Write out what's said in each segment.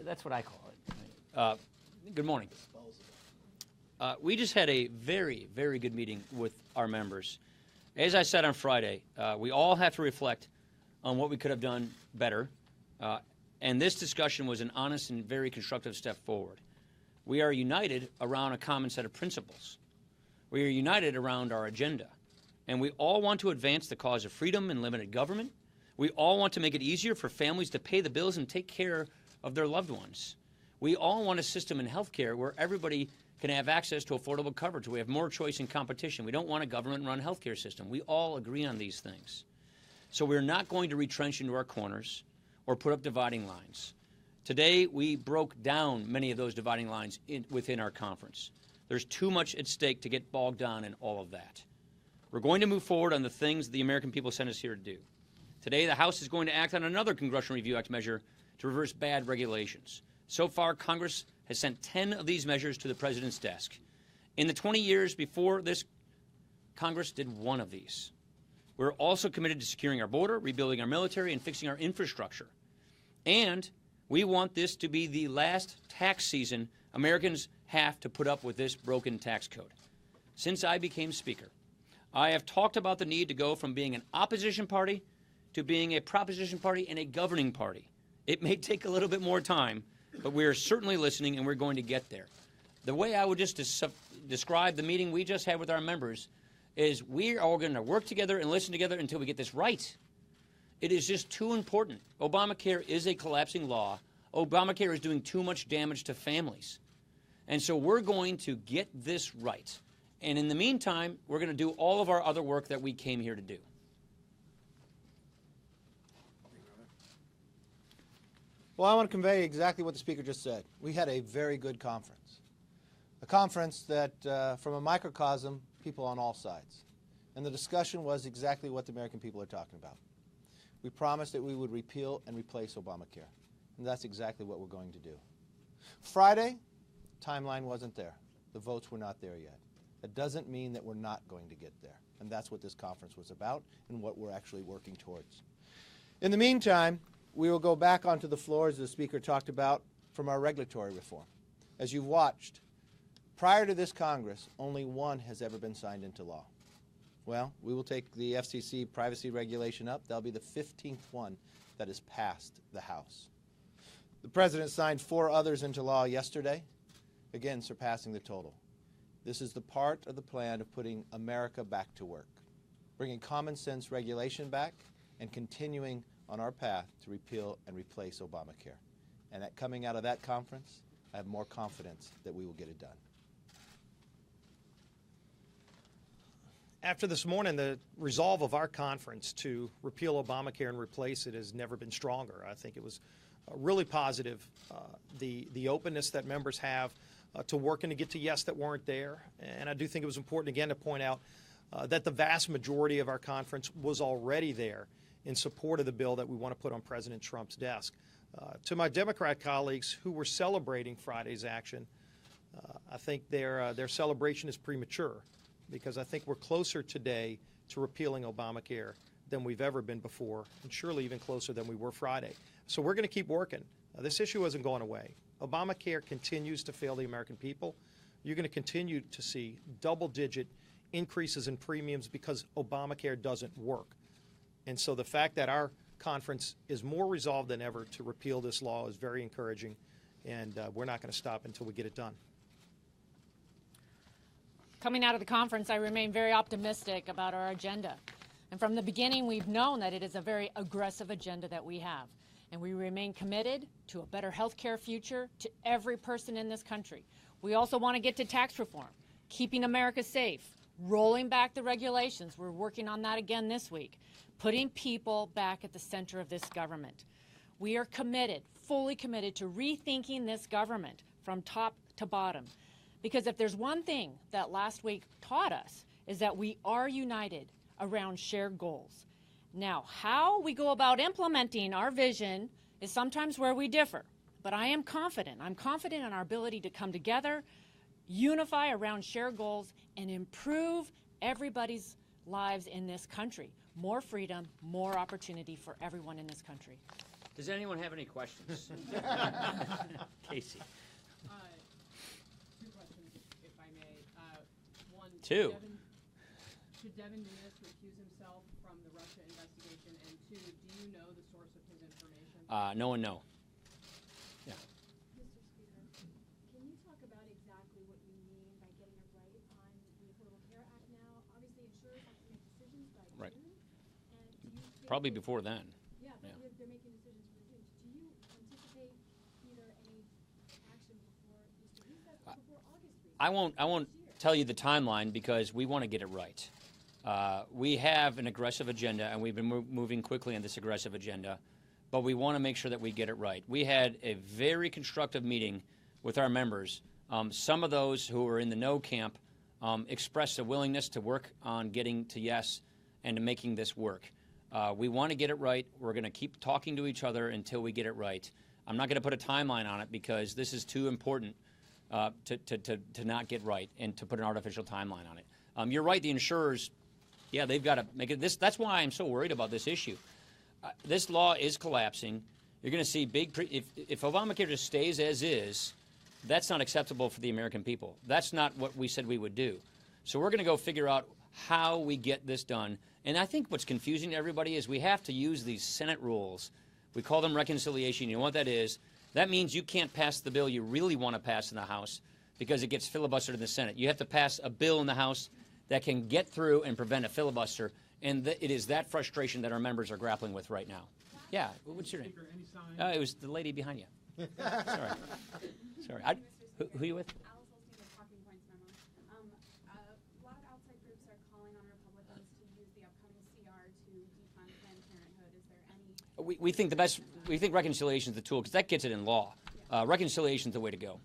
That's what I call it. Good morning. We just had a very, very good meeting with our members. As I said on Friday, we all have to reflect on what we could have done better, and this discussion was an honest and very constructive step forward. We are united around a common set of principles. We are united around our agenda, and we all want to advance the cause of freedom and limited government. We all want to make it easier for families to pay the bills and take care of their loved ones. We all want a system in healthcare where everybody can have access to affordable coverage. We have more choice and competition. We don't want a government-run healthcare system. We all agree on these things. So we're not going to retrench into our corners or put up dividing lines. Today, we broke down many of those dividing lines within our conference. There's too much at stake to get bogged down in all of that. We're going to move forward on the things the American people sent us here to do. Today, the House is going to act on another Congressional Review Act measure to reverse bad regulations. So far, Congress has sent 10 of these measures to the President's desk. In the 20 years before this, Congress did one of these. We're also committed to securing our border, rebuilding our military, and fixing our infrastructure. And we want this to be the last tax season Americans have to put up with this broken tax code. Since I became Speaker, I have talked about the need to go from being an opposition party to being a proposition party and a governing party. It may take a little bit more time, but we are certainly listening, and we're going to get there. The way I would just describe the meeting we just had with our members is we are all going to work together and listen together until we get this right. It is just too important. Obamacare is a collapsing law. Obamacare is doing too much damage to families. And so we're going to get this right. And in the meantime, we're going to do all of our other work that we came here to do. Well, I want to convey exactly what the Speaker just said. We had a very good conference. A conference that, from a microcosm, people on all sides. And the discussion was exactly what the American people are talking about. We promised that we would repeal and replace Obamacare. And that's exactly what we're going to do. Friday, timeline wasn't there. The votes were not there yet. That doesn't mean that we're not going to get there. And that's what this conference was about and what we're actually working towards. In the meantime, we will go back onto the floor, as the Speaker talked about, from our regulatory reform. As you've watched, prior to this Congress, only one has ever been signed into law. Well, we will take the FCC privacy regulation up. That'll be the 15th one that has passed the House. The President signed 4 others into law yesterday, again surpassing the total. This is the part of the plan of putting America back to work, bringing common sense regulation back, and continuing on our path to repeal and replace Obamacare. And coming out of that conference, I have more confidence that we will get it done. After this morning, the resolve of our conference to repeal Obamacare and replace it has never been stronger. I think it was really positive, the openness that members have to working to get to yes that weren't there. And I do think it was important, again, to point out that the vast majority of our conference was already there in support of the bill that we want to put on President Trump's desk. To my Democrat colleagues who were celebrating Friday's action, I think their celebration is premature, because I think we're closer today to repealing Obamacare than we've ever been before, and surely even closer than we were Friday. So we're going to keep working. This issue isn't going away. Obamacare continues to fail the American people. You're going to continue to see double-digit increases in premiums because Obamacare doesn't work. And so the fact that our conference is more resolved than ever to repeal this law is very encouraging, and we're not going to stop until we get it done. Coming out of the conference, I remain very optimistic about our agenda. And from the beginning, we've known that it is a very aggressive agenda that we have. And we remain committed to a better health care future to every person in this country. We also want to get to tax reform, keeping America safe, rolling back the regulations. We're working on that again this week, putting people back at the center of this government. We are committed, fully committed, to rethinking this government from top to bottom. Because if there's one thing that last week taught us, is that we are united around shared goals. Now, how we go about implementing our vision is sometimes where we differ. But I am confident. I'm confident in our ability to come together, unify around shared goals, and improve everybody's lives in this country. more freedom, more opportunity for everyone in this country. Does anyone have any questions? Casey. Two questions, if I may. One, Two. Should Devin Nunes recuse himself from the Russia investigation? And two, do you know the source of his information? No one know. Yeah. Mr. Speaker, can you talk about exactly what you mean by getting it right on the Affordable Care Act now? Obviously, insurers have to make decisions by Right. June. And do you think Probably that- before then. Yeah, but Yeah. they're making decisions for June. Do you anticipate either any action before Easter recess or before August recess? I won't tell you the timeline because we want to get it right. We have an aggressive agenda, and we've been moving quickly on this aggressive agenda, but we want to make sure that we get it right. We had a very constructive meeting with our members. Some of those who were in the no camp expressed a willingness to work on getting to yes and to making this work. We want to get it right. We're going to keep talking to each other until we get it right. I'm not going to put a timeline on it because this is too important to not get right and to put an artificial timeline on it. You're right, the insurers, yeah, they've got to make it. That's why I'm so worried about this issue. This law is collapsing. You're going to see if Obamacare just stays as is, that's not acceptable for the American people. That's not what we said we would do. So we're going to go figure out how we get this done. And I think what's confusing to everybody is we have to use these Senate rules. We call them reconciliation. You know what that is? That means you can't pass the bill you really want to pass in the House because it gets filibustered in the Senate. You have to pass a bill in the House that can get through and prevent a filibuster. And it is that frustration that our members are grappling with right now. Yeah, what's your name? It was the lady behind you. Sorry. Who are you with? Alice Olstein with Talking Points Memo. A lot of outside groups are calling on Republicans to use the upcoming CR to defund Planned Parenthood. Is there any? We think reconciliation is the tool because that gets it in law. Reconciliation is the way to go.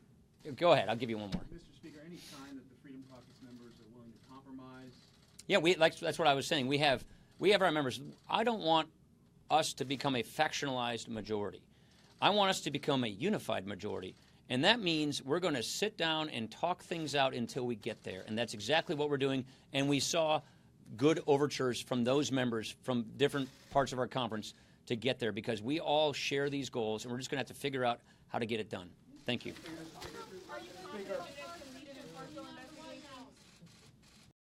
Go ahead. I'll give you one more. Mr. Speaker, any sign that the Freedom Caucus members are willing to compromise? Yeah, that's what I was saying. We have our members. I don't want us to become a factionalized majority. I want us to become a unified majority. And that means we're going to sit down and talk things out until we get there. And that's exactly what we're doing. And we saw good overtures from those members from different parts of our conference to get there because we all share these goals, and we're just going to have to figure out how to get it done. Thank you. Speaker.